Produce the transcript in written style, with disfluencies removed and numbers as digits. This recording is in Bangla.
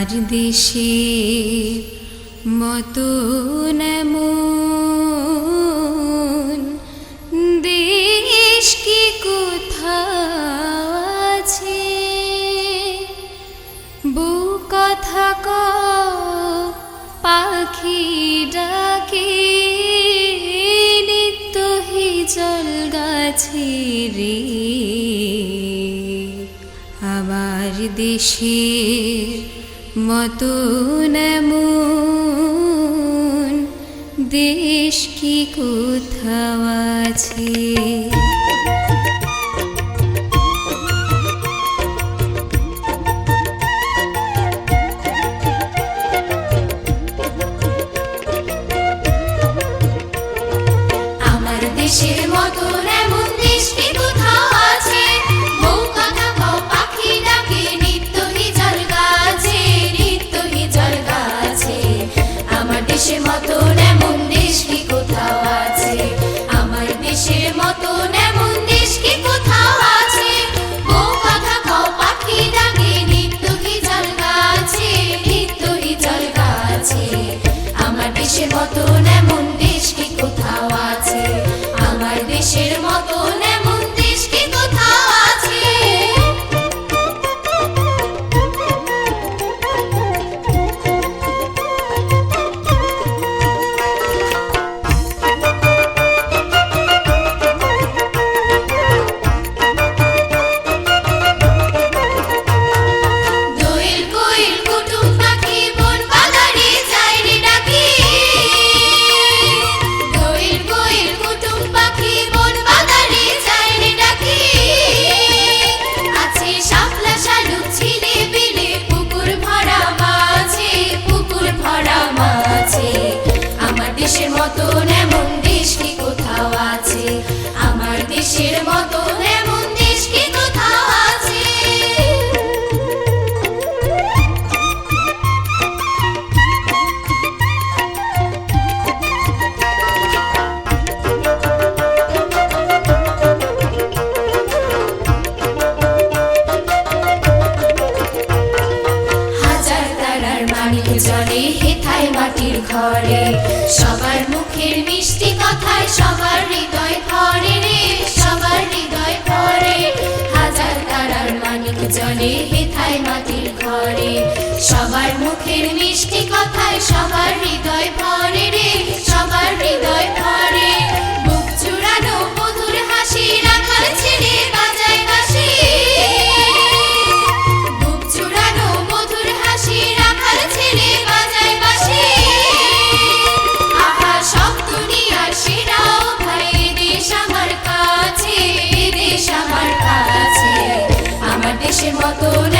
আমার দেশের মতন এমন দেশ কি কোথাও আছে? বউ কথা কও পাখি ডাকে নিত্য হিজল গাছে রে। আমার দেশের মতন এমন দেশ কি কোথাও আছে? আমার দেশের মতন এমন দেশ কি কোথাও আছে? বউ কথা কও পাখি ডাকে নিত্য হিজল গাছে, নিত্য হিজল গাছে। আমার দেশের মতন এমন দেশ কি কোথাও আছে? আমার দেশের মতন এমন দেশ কি কোথাও আছে? বউ কথা কও পাখি ডাকে নিত্য হিজল গাছে, নিত্য হিজল গাছে। আমার দেশের মতন এমন দেশ কি কোথাও আছে? আমার দেশের মতন এমন দেশ কি কোথাও আছে? দোয়েল কোয়েল কুটুম পাখি বন বাগানে যায় রে ডাকি। দোয়েল কোয়েল কুটুম পাখি বন বাগানে যায় রে ডাকি। আছে শাপলা শালুক ঝিলে বিলে পুকুর ভরা মাছে, পুকুর ভরা মাছে। আমার দেশের মতন এমন দেশ কি কোথাও আছে? আমার দেশের মতন এমন দেশ কি কোথাও আছে? হাজার তারার মানিক জলে হেথায় মাটির ঘরে, সবার মুখের মিষ্টি কথায় সবার হৃদয় ভরে রে, সবার হৃদয় ভরে। হাজার তারার মানিক জলে হেথায় মাটির ঘরে, সবার মুখের মিষ্টি কথায় সবার হৃদয় ভরে রে, সবার হৃদয় ভরে। বুক জুড়ানো মধুর হাসি রাখার ছেলে বাজায় বাঁশি। বুক জুড়ানো মধুর হাসি রাখার ছেলে বাজায় বাঁশি। আহা সব দুনিয়ার সেরাও ভাই দেশ আমার কাছে, দেশ আমার কাছে। আমার দেশের মতন